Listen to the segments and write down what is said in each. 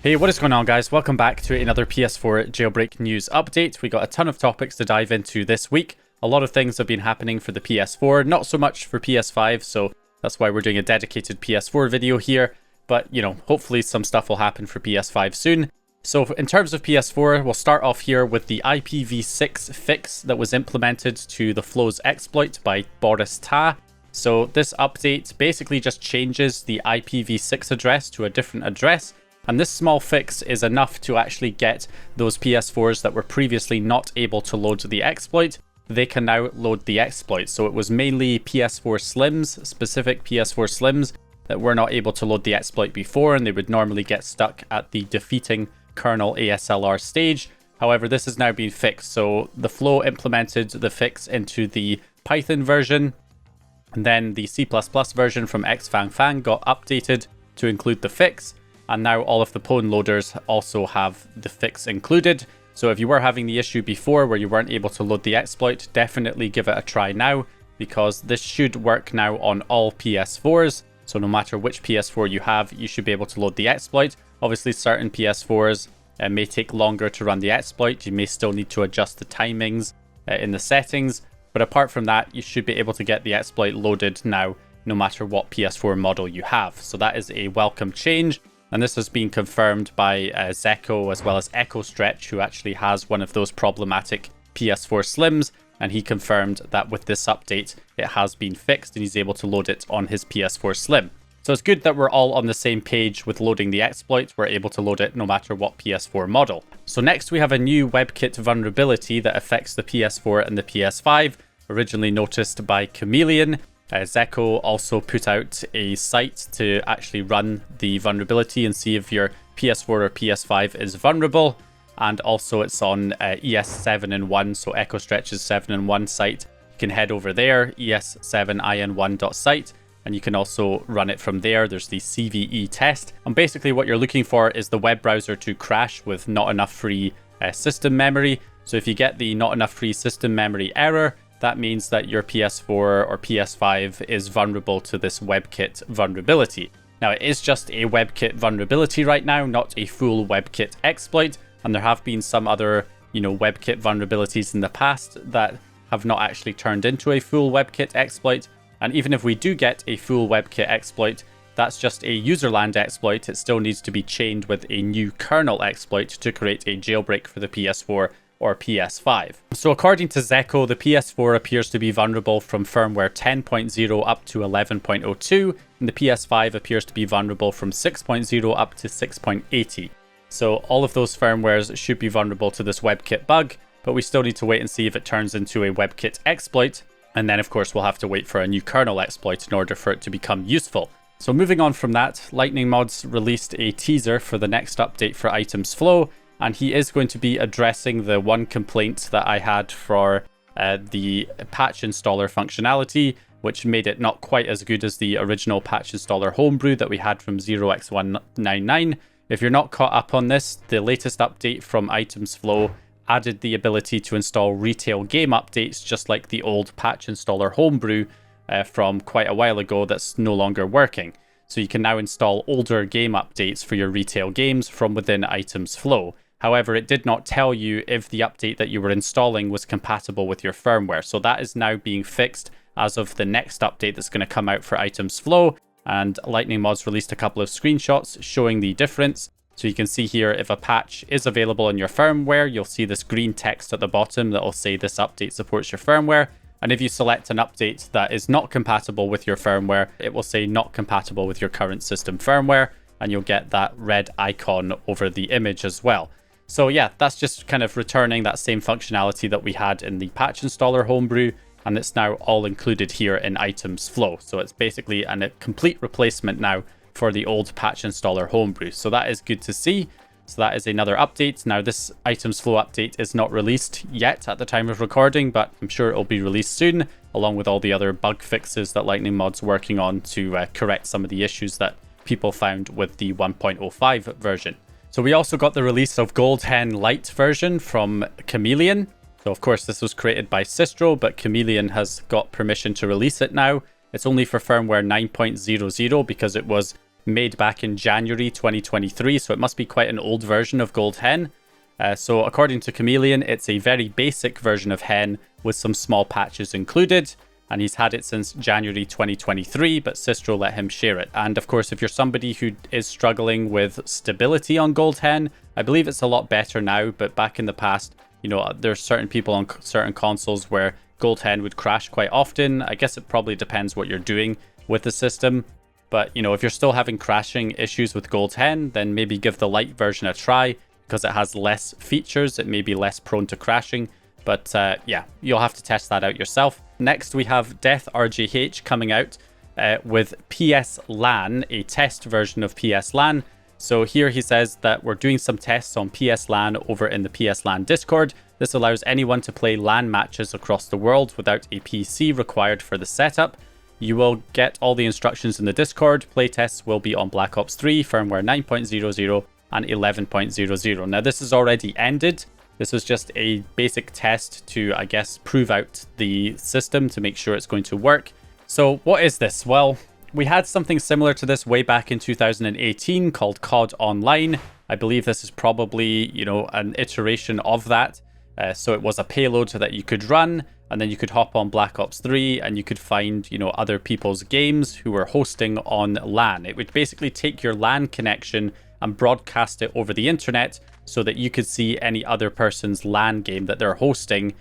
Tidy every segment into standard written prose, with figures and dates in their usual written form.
Hey, what is going on, guys? Welcome back to another PS4 Jailbreak news update. We got a ton of topics to dive into this week. A lot of things have been happening for the PS4, not so much for PS5, so that's why we're doing a dedicated PS4 video here. But, you know, hopefully some stuff will happen for PS5 soon. So in terms of PS4, we'll start off here with the IPv6 fix that was implemented to the Flows exploit by Boris Ta. So this update basically just changes the IPv6 address to a different address. And this small fix is enough to actually get those PS4s that were previously not able to load the exploit. They can now load the exploit. So it was mainly PS4 Slims, specific PS4 Slims, that were not able to load the exploit before, and they would normally get stuck at the defeating kernel ASLR stage. However, this has now been fixed. So the Flow implemented the fix into the Python version, and then the C++ version from xfangfang got updated to include the fix. And now all of the pwn loaders also have the fix included. So if you were having the issue before where you weren't able to load the exploit, definitely give it a try now, because this should work now on all PS4s. So no matter which PS4 you have, you should be able to load the exploit. Obviously, certain PS4s may take longer to run the exploit. You may still need to adjust the timings in the settings. But apart from that, you should be able to get the exploit loaded now, no matter what PS4 model you have. So that is a welcome change. And this has been confirmed by Zeko as well as EchoStretch, who actually has one of those problematic PS4 Slims. And he confirmed that with this update, it has been fixed and he's able to load it on his PS4 Slim. So it's good that we're all on the same page with loading the exploit. We're able to load it no matter what PS4 model. So next we have a new WebKit vulnerability that affects the PS4 and the PS5, originally noticed by Chameleon. Zeko also put out a site to actually run the vulnerability and see if your PS4 or PS5 is vulnerable. And also it's on ES7in1, so EchoStretch's 7in1 site. You can head over there, es7in1.site, and you can also run it from there. There's the CVE test. And basically what you're looking for is the web browser to crash with not enough free system memory. So if you get the not enough free system memory error, that means that your PS4 or PS5 is vulnerable to this WebKit vulnerability. Now, it is just a WebKit vulnerability right now, not a full WebKit exploit. And there have been some other, WebKit vulnerabilities in the past that have not actually turned into a full WebKit exploit. And even if we do get a full WebKit exploit, that's just a userland exploit. It still needs to be chained with a new kernel exploit to create a jailbreak for the PS4 or PS5. So according to Zeko, the PS4 appears to be vulnerable from firmware 10.0 up to 11.02, and the PS5 appears to be vulnerable from 6.0 up to 6.80. So all of those firmwares should be vulnerable to this WebKit bug, but we still need to wait and see if it turns into a WebKit exploit, and then of course we'll have to wait for a new kernel exploit in order for it to become useful. So moving on from that, Lightning Mods released a teaser for the next update for Itemzflow, and he is going to be addressing the one complaint that I had for the patch installer functionality, which made it not quite as good as the original patch installer homebrew that we had from 0x199. If you're not caught up on this, the latest update from Itemzflow added the ability to install retail game updates, just like the old patch installer homebrew from quite a while ago that's no longer working. So you can now install older game updates for your retail games from within Itemzflow. However, it did not tell you if the update that you were installing was compatible with your firmware. So that is now being fixed as of the next update that's going to come out for Itemzflow. And Lightning Mods released a couple of screenshots showing the difference. So you can see here, if a patch is available in your firmware, you'll see this green text at the bottom that will say this update supports your firmware. And if you select an update that is not compatible with your firmware, it will say not compatible with your current system firmware, and you'll get that red icon over the image as well. So yeah, that's just kind of returning that same functionality that we had in the patch installer homebrew, and it's now all included here in Itemzflow. So it's basically a complete replacement now for the old patch installer homebrew. So that is good to see. So that is another update. Now this Itemzflow update is not released yet at the time of recording, but I'm sure it'll be released soon, along with all the other bug fixes that Lightning Mod's working on to correct some of the issues that people found with the 1.05 version. So we also got the release of GoldHEN Lite version from Chameleon. So of course this was created by Sistro, but Chameleon has got permission to release it now. It's only for firmware 9.00 because it was made back in January 2023, so it must be quite an old version of GoldHEN. So according to Chameleon, it's a very basic version of Hen with some small patches included, and he's had it since January 2023, but Sistro let him share it. And of course, if you're somebody who is struggling with stability on GoldHEN, I believe it's a lot better now, but back in the past, you know, there's certain people on certain consoles where GoldHEN would crash quite often. I guess it probably depends what you're doing with the system. But, you know, if you're still having crashing issues with GoldHEN, then maybe give the Lite version a try, because it has less features. It may be less prone to crashing. But yeah, you'll have to test that out yourself. Next, we have Death RJH coming out with PSLAN, a test version of PSLAN. So here he says that we're doing some tests on PSLAN over in the PSLAN Discord. This allows anyone to play LAN matches across the world without a PC required for the setup. You will get all the instructions in the Discord. Playtests will be on Black Ops 3, firmware 9.00 and 11.00. Now this has already ended. This was just a basic test to, I guess, prove out the system to make sure it's going to work. So what is this? Well, we had something similar to this way back in 2018 called COD Online. I believe this is probably, you know, an iteration of that. So it was a payload that you could run, and then you could hop on Black Ops 3 and you could find, you know, other people's games who were hosting on LAN. It would basically take your LAN connection and broadcast it over the internet so that you could see any other person's LAN game that they're hosting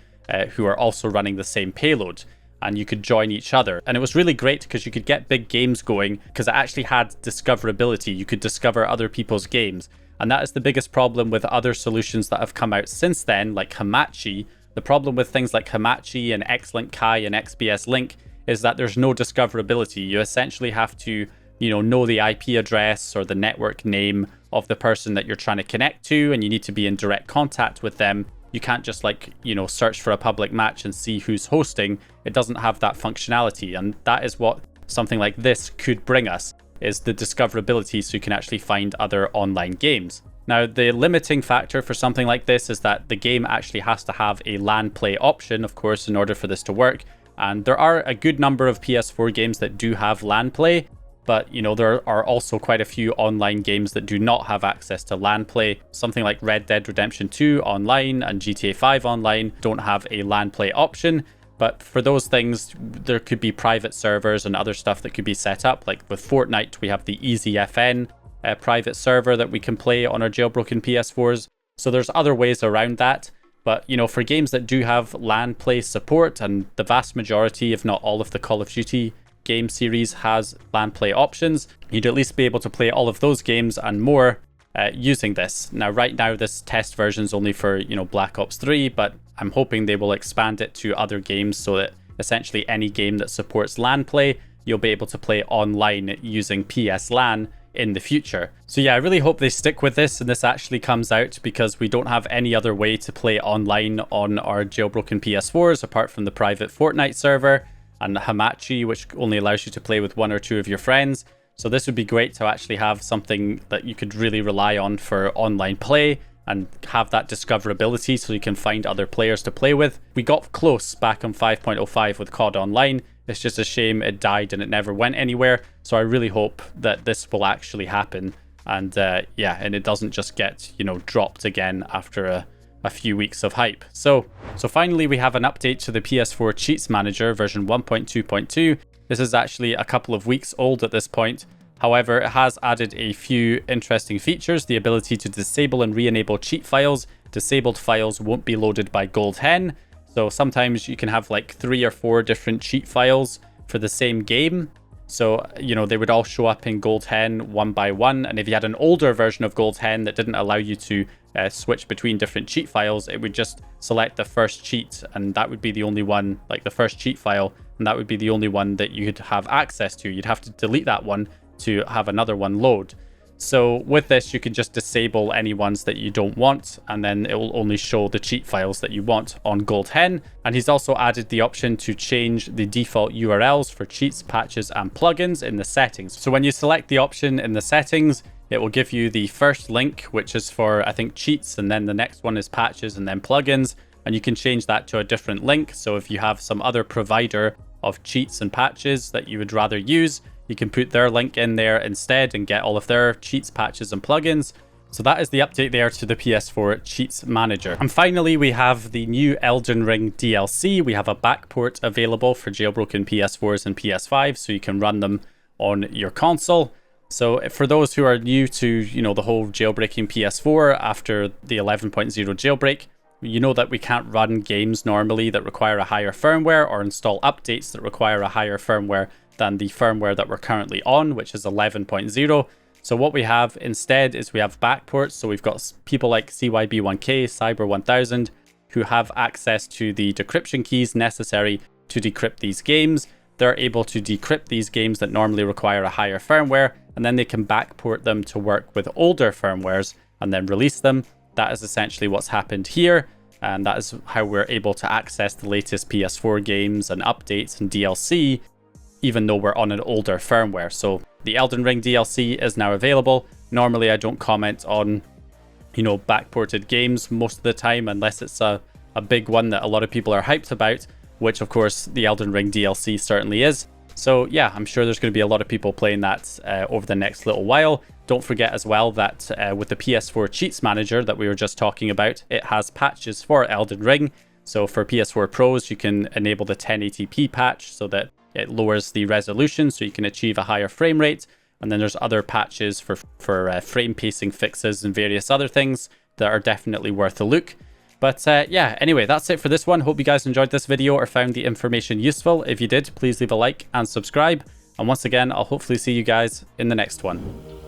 who are also running the same payload, and you could join each other. And it was really great because you could get big games going because it actually had discoverability. You could discover other people's games. And that is the biggest problem with other solutions that have come out since then, like Hamachi. The problem with things like Hamachi and Xlink Kai and XBS Link is that there's no discoverability. You essentially have to, you know the IP address or the network name of the person that you're trying to connect to, and you need to be in direct contact with them. You can't just, like, you know, search for a public match and see who's hosting. It doesn't have that functionality, and that is what something like this could bring us, is the discoverability so you can actually find other online games. Now, the limiting factor for something like this is that the game actually has to have a LAN play option, of course, in order for this to work. And there are a good number of PS4 games that do have LAN play, but, you know, there are also quite a few online games that do not have access to LAN play. Something like Red Dead Redemption 2 Online and GTA 5 Online don't have a LAN play option. But for those things, there could be private servers and other stuff that could be set up. Like with Fortnite, we have the EasyFN private server that we can play on our jailbroken PS4s. So there's other ways around that. But, you know, for games that do have LAN play support, and the vast majority, if not all of the Call of Duty game series has LAN play options, you'd at least be able to play all of those games and more using this. Now, right now, this test version is only for, you know, Black Ops 3, but I'm hoping they will expand it to other games so that essentially any game that supports LAN play, you'll be able to play online using PSLAN in the future. So yeah, I really hope they stick with this and this actually comes out, because we don't have any other way to play online on our jailbroken PS4s apart from the private Fortnite server and Hamachi, which only allows you to play with 1 or 2 of your friends. So this would be great to actually have something that you could really rely on for online play and have that discoverability so you can find other players to play with. We got close back on 5.05 with COD Online. It's just a shame it died and it never went anywhere. So I really hope that this will actually happen. And yeah, and it doesn't just get, you know, dropped again after a few weeks of hype. So finally we have an update to the PS4 Cheats Manager version 1.2.2. This is actually a couple of weeks old at this point. However, it has added a few interesting features: the ability to disable and re-enable cheat files. Disabled files won't be loaded by GoldHEN. So sometimes you can have like 3 or 4 different cheat files for the same game. So, you know, they would all show up in GoldHEN one by one. And if you had an older version of GoldHEN that didn't allow you to switch between different cheat files, it would just select the first cheat, and that would be the only one, like the first cheat file, and that would be the only one that you'd have access to. You'd have to delete that one to have another one load. So with this, you can just disable any ones that you don't want, and then it will only show the cheat files that you want on GoldHEN. And he's also added the option to change the default URLs for cheats, patches, and plugins in the settings. So when you select the option in the settings, it will give you the first link, which is for, I think, cheats, and then the next one is patches and then plugins. And you can change that to a different link. So if you have some other provider of cheats and patches that you would rather use, You can put their link in there instead and get all of their cheats, patches, and plugins. So that is the update there to the PS4 Cheats Manager. And finally, we have the new Elden Ring DLC. We have a backport available for jailbroken PS4s and PS5, so you can run them on your console. So for those who are new to, you know, the whole jailbreaking PS4 after the 11.0 jailbreak, you know that we can't run games normally that require a higher firmware or install updates that require a higher firmware than the firmware that we're currently on, which is 11.0. So what we have instead is we have backports. So we've got people like CYB1K, Cyber1000, who have access to the decryption keys necessary to decrypt these games. They're able to decrypt these games that normally require a higher firmware, and then they can backport them to work with older firmwares and then release them. That is essentially what's happened here, and that is how we're able to access the latest PS4 games and updates and DLC, even though we're on an older firmware. So the Elden Ring DLC is now available. Normally I don't comment on, you know, backported games most of the time unless it's a big one that a lot of people are hyped about, which of course the Elden Ring DLC certainly is. So yeah, I'm sure there's going to be a lot of people playing that over the next little while. Don't forget as well that with the PS4 Cheats Manager that we were just talking about, it has patches for Elden Ring. So for PS4 Pros, you can enable the 1080p patch so that it lowers the resolution so you can achieve a higher frame rate. And then there's other patches for frame pacing fixes and various other things that are definitely worth a look. But yeah, anyway, that's it for this one. Hope you guys enjoyed this video or found the information useful. If you did, please leave a like and subscribe. And once again, I'll hopefully see you guys in the next one.